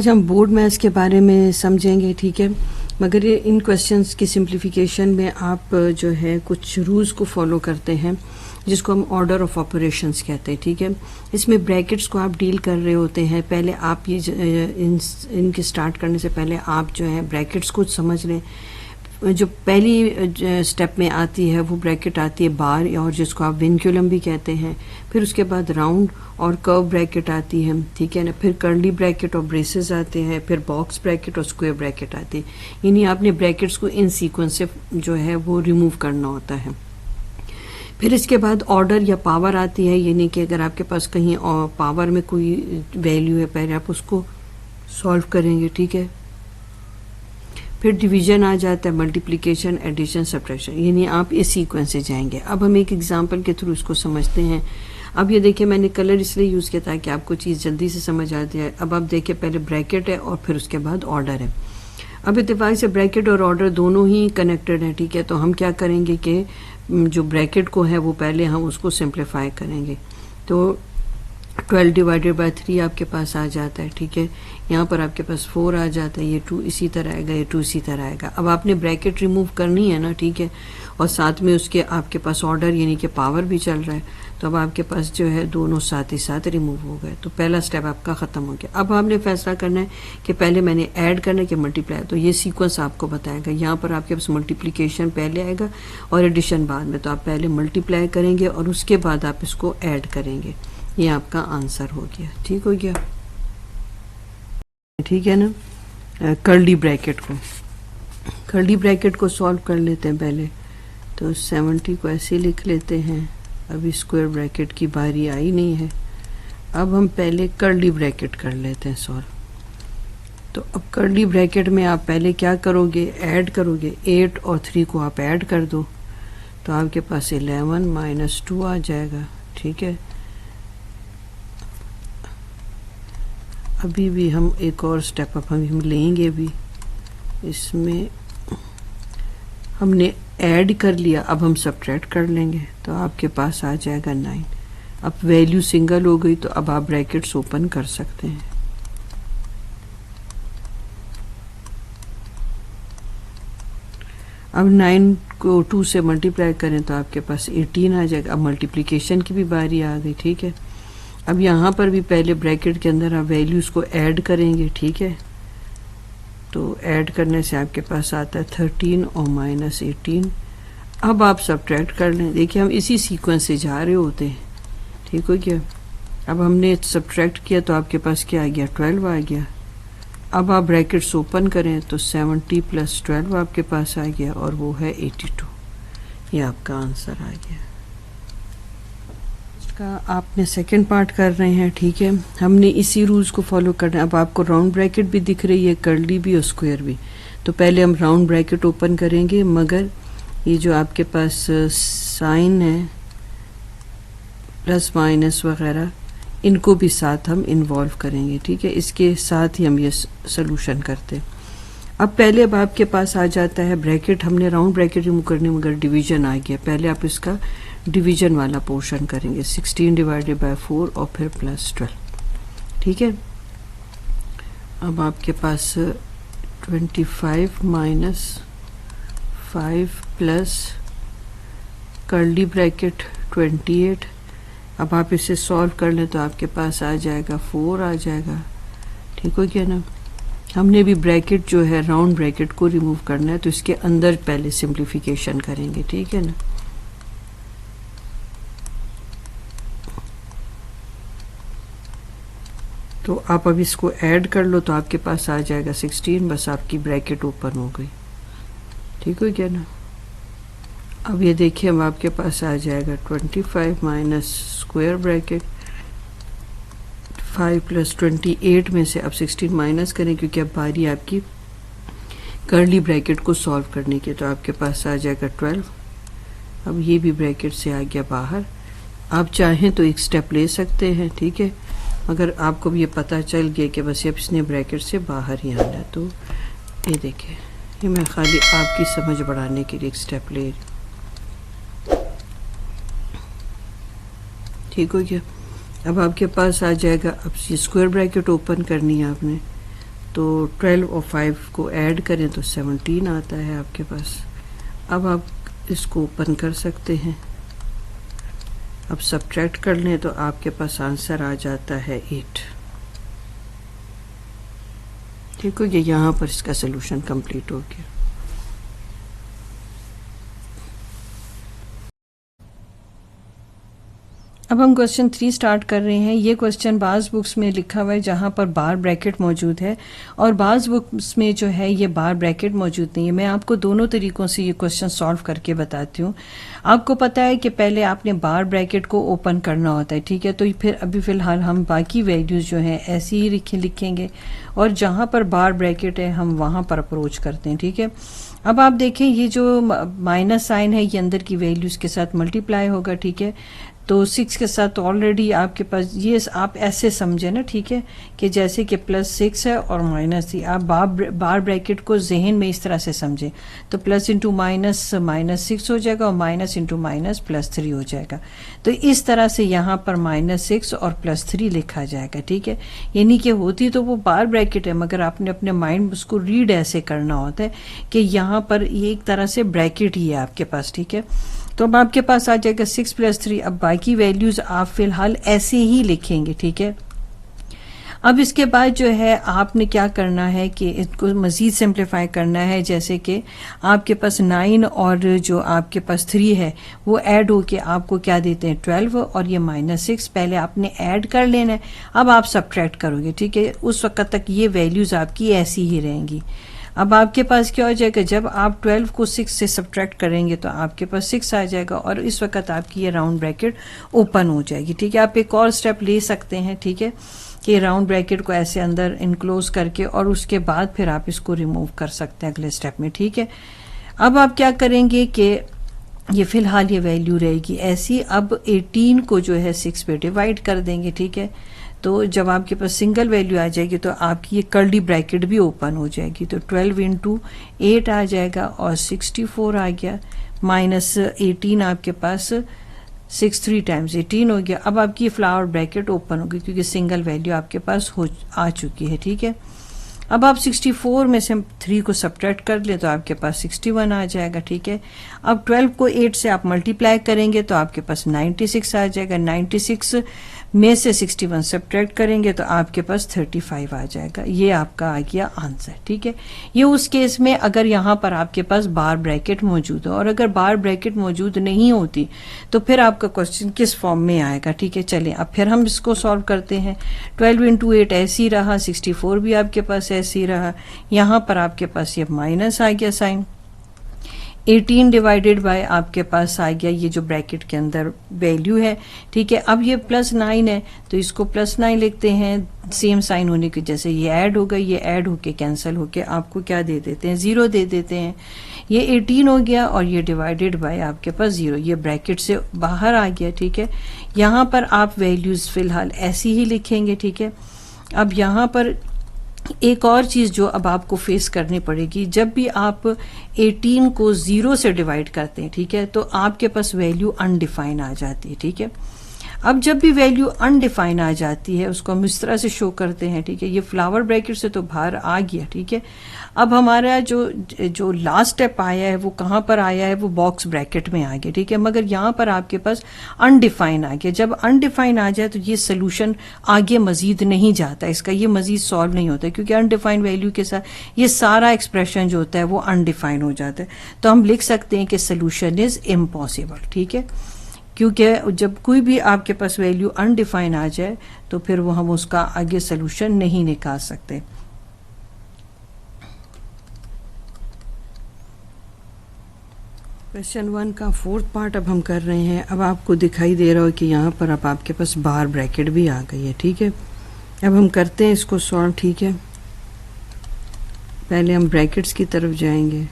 आज हम board maths के बारे में समझेंगे, ठीक है। मगर ये इन क्वेश्चंस की सिंप्लीफिकेशन में आप जो है कुछ रूल्स को फॉलो करते हैं जिसको हम ऑर्डर ऑफ ऑपरेशंस कहते हैं, ठीक है। इसमें ब्रैकेट्स को आप डील कर रहे होते हैं। पहले आप ये इनके स्टार्ट करने से पहले आप जो है ब्रैकेट्स को समझ लें। जो पहली स्टेप में आती है वो ब्रैकेट आती है बार, और जिसको आप विनक्यूलम भी कहते हैं। फिर उसके बाद राउंड और कर्व ब्रैकेट आती है, ठीक है ना। फिर कर्ली ब्रैकेट और ब्रेसेस आते हैं। फिर बॉक्स ब्रैकेट और स्क्वायर ब्रैकेट आती है। यानी आपने ब्रैकेट्स को इन सीक्वेंस से जो है वो रिमूव करना होता है। फिर इसके बाद ऑर्डर या पावर आती है, यानी कि अगर आपके पास कहीं पावर में कोई वैल्यू है, पहले आप उसको सॉल्व करेंगे, ठीक है। फिर डिवीजन आ जाता है, मल्टीप्लिकेशन, एडिशन, सब्ट्रैक्शन, यानी आप इस सीक्वेंस से जाएंगे। अब हम एक एग्जांपल के थ्रू इसको समझते हैं। अब ये देखिए, मैंने कलर इसलिए यूज़ किया ताकि आपको चीज़ जल्दी से समझ आ जाए। अब आप देखिए, पहले ब्रैकेट है और फिर उसके बाद ऑर्डर है। अब इत्तेफाक से ब्रैकेट और ऑर्डर दोनों ही कनेक्टेड हैं, ठीक है। तो हम क्या करेंगे कि जो ब्रैकेट को है वो पहले हम उसको सिंप्लीफाई करेंगे। तो 12 डिवाइडेड बाय 3 आपके पास आ जाता है, ठीक है। यहाँ पर आपके पास 4 आ जाता है, ये 2 इसी तरह आएगा, ये 2 इसी तरह आएगा। अब आपने ब्रैकेट रिमूव करनी है ना, ठीक है, और साथ में उसके आपके पास ऑर्डर यानी कि पावर भी चल रहा है। तो अब आपके पास जो है दोनों साथ ही साथ रिमूव हो गए। तो पहला स्टेप आपका ख़त्म हो गया। अब आपने फैसला करना है कि पहले मैंने ऐड करना है कि मल्टीप्लाई। तो ये सीक्वेंस आपको बताएगा। यहाँ पर आपके पास मल्टीप्लिकेशन पहले आएगा और एडिशन बाद में। तो आप पहले मल्टीप्लाई करेंगे और उसके बाद आप इसको ऐड करेंगे। ये आपका आंसर हो गया, ठीक हो गया, ठीक है ना। कर्ली ब्रैकेट को सॉल्व कर लेते हैं पहले। तो 70 को ऐसे लिख लेते हैं। अभी स्क्वायर ब्रैकेट की बारी आई नहीं है। अब हम पहले कर्ली ब्रैकेट कर लेते हैं सॉल्व। तो अब कर्ली ब्रैकेट में आप पहले क्या करोगे, ऐड करोगे। 8 और 3 को आप ऐड कर दो तो आपके पास 11 माइनस 2 आ जाएगा, ठीक है। अभी भी हम एक और स्टेप अप हम लेंगे। भी इसमें हमने ऐड कर लिया, अब हम सब्ट्रैक्ट कर लेंगे। तो आपके पास आ जाएगा 9। अब वैल्यू सिंगल हो गई तो अब आप ब्रैकेट्स ओपन कर सकते हैं। अब 9 को 2 से मल्टीप्लाई करें तो आपके पास 18 आ जाएगा। अब मल्टीप्लिकेशन की भी बारी आ गई, ठीक है। अब यहाँ पर भी पहले ब्रैकेट के अंदर आप वैल्यूज को ऐड करेंगे, ठीक है। तो ऐड करने से आपके पास आता है 13 और माइनस 18। अब आप सब्ट्रैक्ट कर लें। देखिए, हम इसी सीक्वेंस से जा रहे होते हैं, ठीक हो गया। अब हमने सब्ट्रैक्ट किया तो आपके पास क्या आ गया, 12 आ गया। अब आप ब्रैकेट्स ओपन करें तो 70 प्लस 12 आपके पास आ गया और वो है 82। ये आपका आंसर आ गया। का आपने सेकंड पार्ट कर रहे हैं, ठीक है। हमने इसी रूल्स को फॉलो करना है। अब आपको राउंड ब्रैकेट भी दिख रही है, कर्ली भी और स्क्वायर भी। तो पहले हम राउंड ब्रैकेट ओपन करेंगे, मगर ये जो आपके पास साइन है प्लस माइनस वगैरह, इनको भी साथ हम इन्वॉल्व करेंगे, ठीक है। इसके साथ ही हम ये सोल्यूशन करते हैं। अब पहले अब आपके पास आ जाता है ब्रैकेट। हमने राउंड ब्रैकेट रिमूव करने मगर डिवीजन आ गया। पहले आप इसका डिवीजन वाला पोर्शन करेंगे, 16 डिवाइडेड बाय 4 और फिर प्लस 12, ठीक है। अब आपके पास 25 माइनस 5 प्लस कर्ली ब्रैकेट 28। अब आप इसे सॉल्व कर लें तो आपके पास आ जाएगा 4 आ जाएगा, ठीक हो गया ना। हमने भी ब्रैकेट जो है राउंड ब्रैकेट को रिमूव करना है, तो इसके अंदर पहले सिंप्लीफिकेशन करेंगे, ठीक है ना। तो आप अब इसको ऐड कर लो तो आपके पास आ जाएगा 16। बस आपकी ब्रैकेट ओपन हो गई, ठीक हो गया ना। अब ये देखिए, अब आपके पास आ जाएगा 25 माइनस स्क्वायर ब्रैकेट 5 प्लस 28 में से अब 16 माइनस करें, क्योंकि अब बारी आपकी कर्ली ब्रैकेट को सॉल्व करने की। तो आपके पास आ जाएगा 12। अब ये भी ब्रैकेट से आ गया बाहर। आप चाहें तो एक स्टेप ले सकते हैं, ठीक है। अगर आपको भी ये पता चल गया कि बस अब इसने ब्रैकेट से बाहर ही आना है, तो ये देखिए, ये मैं खाली आपकी समझ बढ़ाने के लिए एक स्टेप ले, ठीक हो गया। अब आपके पास आ जाएगा, अब स्क्वायर ब्रैकेट ओपन करनी है आपने। तो 12 और 5 को ऐड करें तो 17 आता है आपके पास। अब आप इसको ओपन कर सकते हैं। अब सब्ट्रैक्ट कर लें तो आपके पास आंसर आ जाता है 8। ठीक हो गया, यहाँ पर इसका सोल्यूशन कंप्लीट हो गया। अब हम क्वेश्चन 3 स्टार्ट कर रहे हैं। ये क्वेश्चन बाज़ बुक्स में लिखा हुआ है जहाँ पर बार ब्रैकेट मौजूद है, और बाज़ बुक्स में जो है ये बार ब्रैकेट मौजूद नहीं है। मैं आपको दोनों तरीक़ों से ये क्वेश्चन सॉल्व करके बताती हूँ। आपको पता है कि पहले आपने बार ब्रैकेट को ओपन करना होता है, ठीक है। तो फिर अभी फ़िलहाल हम बाकी वैल्यूज़ जो हैं ऐसी ही लिखेंगे, और जहाँ पर बार ब्रैकेट है हम वहाँ पर अप्रोच करते हैं, ठीक है। अब आप देखें ये जो माइनस साइन है ये अंदर की वैल्यूज़ के साथ मल्टीप्लाई होगा, ठीक है। तो 6 के साथ ऑलरेडी आपके पास ये आप ऐसे समझे ना, ठीक है, कि जैसे कि +6 है और -3। आप बार ब्रैकेट को जहन में इस तरह से समझें तो प्लस इंटू माइनस -6 हो जाएगा, और माइनस इंटू माइनस +3 हो जाएगा। तो इस तरह से यहाँ पर -6 और +3 लिखा जाएगा, ठीक है। यानी कि होती तो वो बार ब्रैकेट है, मगर आपने अपने माइंड उसको रीड ऐसे करना होता है कि यहाँ पर ये एक तरह से ब्रैकेट ही है आपके पास, ठीक है। तो अब आपके पास आ जाएगा 6 + 3। अब बाकी वैल्यूज़ आप फ़िलहाल ऐसे ही लिखेंगे, ठीक है। अब इसके बाद जो है आपने क्या करना है कि इसको मज़ीद सिंप्लीफाई करना है। जैसे कि आपके पास 9 और जो आपके पास 3 है वो ऐड होके आपको क्या देते हैं 12, और ये -6 पहले आपने ऐड कर लेना है। अब आप सब्ट्रैक्ट करोगे, ठीक है। उस वक्त तक ये वैल्यूज़ आपकी ऐसी ही रहेंगी। अब आपके पास क्या हो जाएगा, जब आप 12 को 6 से सब्ट्रैक्ट करेंगे तो आपके पास 6 आ जाएगा, और इस वक्त आपकी ये राउंड ब्रैकेट ओपन हो जाएगी, ठीक है। आप एक और स्टेप ले सकते हैं, ठीक है, कि राउंड ब्रैकेट को ऐसे अंदर इनक्लोज करके, और उसके बाद फिर आप इसको रिमूव कर सकते हैं अगले स्टेप में, ठीक है। अब आप क्या करेंगे कि ये फ़िलहाल ये वैल्यू रहेगी ऐसी। अब 18 को जो है 6 पे डिवाइड कर देंगे, ठीक है। तो जब आपके पास सिंगल वैल्यू आ जाएगी तो आपकी ये कर्ली ब्रैकेट भी ओपन हो जाएगी। तो 12 × 8 आ जाएगा, और 64 आ गया, -18 आपके पास 6 3 टाइम्स 18 हो गया। अब आपकी फ्लावर ब्रैकेट ओपन होगी क्योंकि सिंगल वैल्यू आपके पास आ चुकी है, ठीक है। अब आप 64 में से 3 को सब्ट्रैक्ट कर ले तो आपके पास 61 आ जाएगा, ठीक है। अब 12 को 8 से आप मल्टीप्लाई करेंगे तो आपके पास 96 आ जाएगा। 96 में से 61 सब्ट्रैक्ट करेंगे तो आपके पास 35 आ जाएगा। ये आपका आ गया आंसर, ठीक है। ये उस केस में अगर यहाँ पर आपके पास बार ब्रैकेट मौजूद हो, और अगर बार ब्रैकेट मौजूद नहीं होती तो फिर आपका क्वेश्चन किस फॉर्म में आएगा, ठीक है। चलें अब फिर हम इसको सॉल्व करते हैं। 12 × 8 ऐसे ही रहा, 64 भी आपके पास ऐसे ही रहा। यहाँ पर आपके पास ये माइनस आ गया साइन। 18 डिवाइडेड बाय आपके पास आ गया ये जो ब्रैकेट के अंदर वैल्यू है, ठीक है। अब ये +9 है तो इसको +9 लिखते हैं। सेम साइन होने की जैसे ये ऐड हो गई, ये ऐड होके कैंसिल होके आपको क्या दे देते हैं 0 दे देते हैं। ये 18 हो गया, और ये डिवाइडेड बाय आपके पास 0, ये ब्रैकेट से बाहर आ गया, ठीक है। यहाँ पर आप वैल्यूज़ फ़िलहाल ऐसी ही लिखेंगे, ठीक है। अब यहाँ पर एक और चीज़ जो अब आपको फेस करनी पड़ेगी, जब भी आप 18 को 0 से डिवाइड करते हैं, ठीक है, तो आपके पास वैल्यू अनडिफाइन आ जाती है, ठीक है। अब जब भी वैल्यू अनडिफाइन आ जाती है उसको हम इस तरह से शो करते हैं, ठीक है। ये फ्लावर ब्रैकेट से तो बाहर आ गया, ठीक है। अब हमारा जो लास्ट स्टेप आया है वो कहाँ पर आया है, वो बॉक्स ब्रैकेट में आ गया, ठीक है। मगर यहाँ पर आपके पास अनडिफाइन आ गया। जब अनडिफाइन आ जाए तो ये सोल्यूशन आगे मजीद नहीं जाता, इसका ये मजीद सॉल्व नहीं होता, क्योंकि अनडिफाइंड वैल्यू के साथ ये सारा एक्सप्रेशन जो होता है वो अनडिफाइन हो जाता है। तो हम लिख सकते हैं कि सोल्यूशन इज़ इम्पॉसिबल, ठीक है। क्योंकि जब कोई भी आपके पास वैल्यू अनडिफाइन आ जाए तो फिर वो हम उसका आगे सोल्यूशन नहीं निकाल सकते। क्वेश्चन 1 का 4th पार्ट अब हम कर रहे हैं। अब आपको दिखाई दे रहा हो कि यहाँ पर अब आपके पास बार ब्रैकेट भी आ गई है, ठीक है। अब हम करते हैं इसको सॉल्व, ठीक है। पहले हम ब्रैकेट्स की तरफ जाएंगे।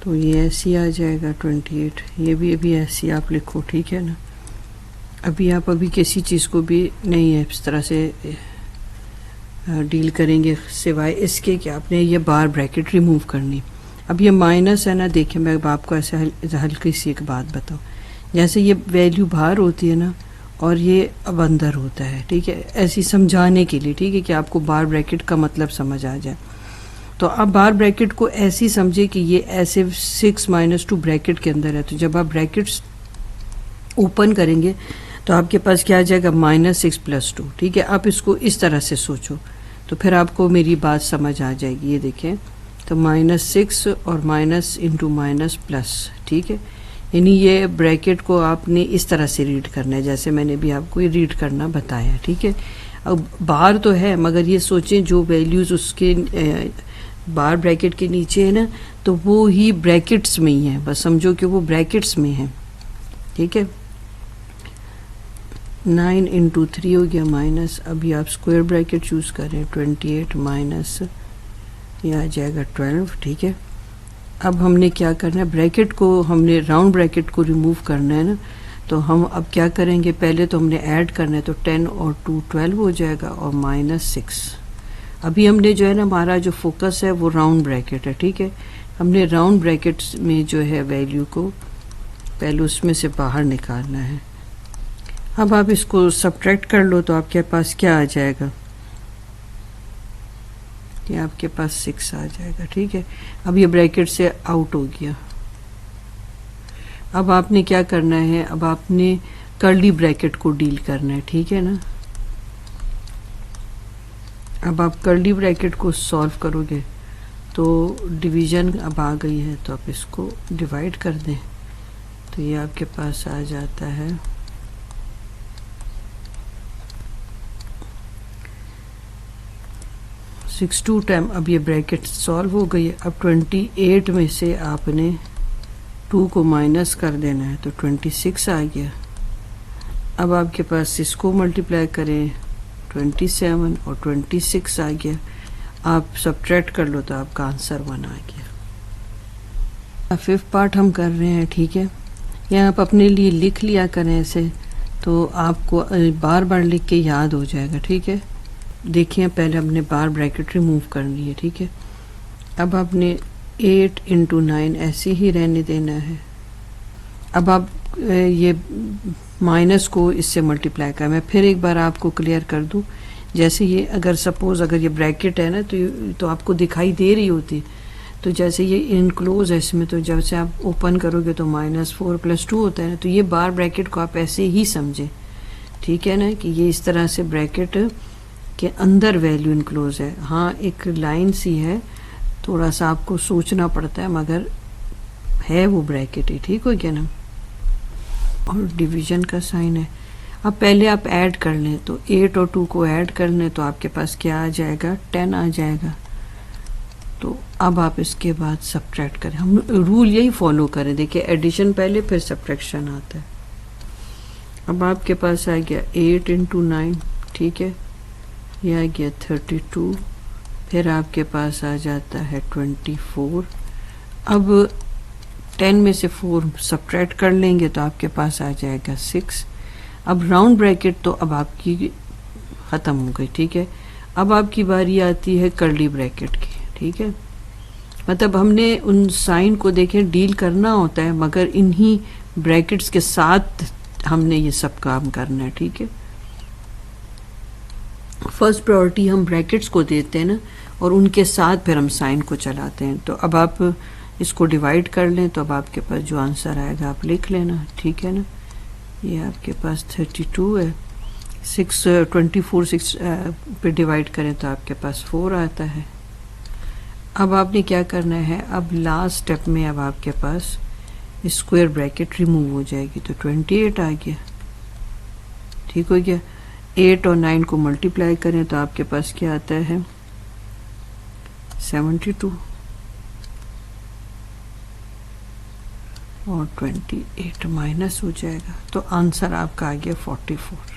तो ये ऐसी आ जाएगा 28, ये भी अभी ऐसी आप लिखो, ठीक है ना। अभी आप किसी चीज़ को भी नहीं है इस तरह से डील करेंगे सिवाय इसके कि आपने ये बार ब्रैकेट रिमूव करनी। अब ये माइनस है ना, देखिए मैं अब आपको ऐसे हल्की सी एक बात बताऊँ, जैसे ये वैल्यू बाहर होती है ना और ये अब अंदर होता है, ठीक है, ऐसी समझाने के लिए, ठीक है, कि आपको बार ब्रैकेट का मतलब समझ आ जाए। तो आप बार ब्रैकेट को ऐसी समझे कि ये ऐसे 6 - 2 ब्रैकेट के अंदर है। तो जब आप ब्रैकेट्स ओपन करेंगे तो आपके पास क्या आ जाएगा, -6 + 2, ठीक है। आप इसको इस तरह से सोचो तो फिर आपको मेरी बात समझ आ जाएगी। ये देखें, तो -6 और माइनस इंटू माइनस प्लस, ठीक है, यानी ये ब्रैकेट को आपने इस तरह से रीड करना है जैसे मैंने भी आपको ये रीड करना बताया, ठीक है। अब बार तो है, मगर ये सोचें जो वैल्यूज़ उसके बार ब्रैकेट के नीचे है ना, तो वो ही ब्रैकेट्स में ही है, बस समझो कि वो ब्रैकेट्स में है, ठीक है। 9 × 3 हो गया माइनस, अभी आप स्क्वायर ब्रैकेट चूज़ करें, 28 माइनस ये आ जाएगा 12, ठीक है। अब हमने क्या करना है, ब्रैकेट को हमने राउंड ब्रैकेट को रिमूव करना है ना, तो हम अब क्या करेंगे, पहले तो हमने ऐड करना है, तो 10 और 2 12 हो जाएगा और -6। अभी हमने जो है ना, हमारा जो फोकस है वो राउंड ब्रैकेट है, ठीक है। हमने राउंड ब्रैकेट्स में जो है वैल्यू को पहले उसमें से बाहर निकालना है। अब आप इसको सब्ट्रैक्ट कर लो तो आपके पास क्या आ जाएगा, ये आपके पास 6 आ जाएगा, ठीक है। अब ये ब्रैकेट से आउट हो गया। अब आपने क्या करना है, अब आपने कर्ली ब्रैकेट को डील करना है, ठीक है ना। अब आप कर्ली ब्रैकेट को सॉल्व करोगे तो डिवीज़न अब आ गई है, तो आप इसको डिवाइड कर दें तो ये आपके पास आ जाता है 62 टाइम। अब ये ब्रैकेट सॉल्व हो गई है। अब 28 में से आपने 2 को माइनस कर देना है, तो 26 आ गया। अब आपके पास इसको मल्टीप्लाई करें, 27 और 26 आ गया। आप सब्ट्रैक्ट कर लो तो आपका आंसर 1 आ गया। 5th पार्ट हम कर रहे हैं, ठीक है। या आप अपने लिए लिख लिया करें ऐसे, तो आपको बार बार लिख के याद हो जाएगा, ठीक है। देखिए, पहले हमने बार ब्रैकेट रिमूव करनी है, ठीक है। अब आपने 8 × 9 ऐसे ही रहने देना है। अब आप ये माइनस को इससे मल्टीप्लाई करें। मैं फिर एक बार आपको क्लियर कर दूं, जैसे ये अगर सपोज अगर ये ब्रैकेट है ना, तो आपको दिखाई दे रही होती, तो जैसे ये इनक्लोज है इसमें, तो जब से आप ओपन करोगे तो -4 + 2 होता है ना, तो ये बार ब्रैकेट को आप ऐसे ही समझें, ठीक है ना, कि ये इस तरह से ब्रैकेट के अंदर वैल्यू इनक्लोज है। हाँ, एक लाइन सी है, थोड़ा सा आपको सोचना पड़ता है, मगर है वो ब्रैकेट ही, ठीक हो गया ना। और डिवीजन का साइन है। अब पहले आप ऐड कर लें, तो 8 और 2 को ऐड कर लें तो आपके पास क्या आ जाएगा, 10 आ जाएगा। तो अब आप इसके बाद सब्ट्रैक्ट करें। हम रूल यही फॉलो करें, देखिए एडिशन पहले फिर सब्ट्रैक्शन आता है। अब आपके पास आ गया 8 × 9, ठीक है, यह आ गया 32। फिर आपके पास आ जाता है 24। अब 10 में से 4 सब्ट्रैक्ट कर लेंगे तो आपके पास आ जाएगा 6। अब राउंड ब्रैकेट तो अब आपकी ख़त्म हो गई, ठीक है। अब आपकी बारी आती है कर्ली ब्रैकेट की, ठीक है। मतलब हमने उन साइन को देखें डील करना होता है, मगर इन्हीं ब्रैकेट्स के साथ हमने ये सब काम करना है, ठीक है। फर्स्ट प्रायोरिटी हम ब्रैकेट्स को देते हैं ना, और उनके साथ फिर हम साइन को चलाते हैं। तो अब आप इसको डिवाइड कर लें, तो अब आपके पास जो आंसर आएगा आप लिख लेना, ठीक है ना। ये आपके पास 32 है। 24 पे डिवाइड करें तो आपके पास 4 आता है। अब आपने क्या करना है, अब लास्ट स्टेप में अब आपके पास स्क्वायर ब्रैकेट रिमूव हो जाएगी, तो 28 आ गया, ठीक हो गया। 8 और 9 को मल्टीप्लाई करें तो आपके पास क्या आता है, 72 और 28 माइनस हो जाएगा, तो आंसर आपका आ गया 44।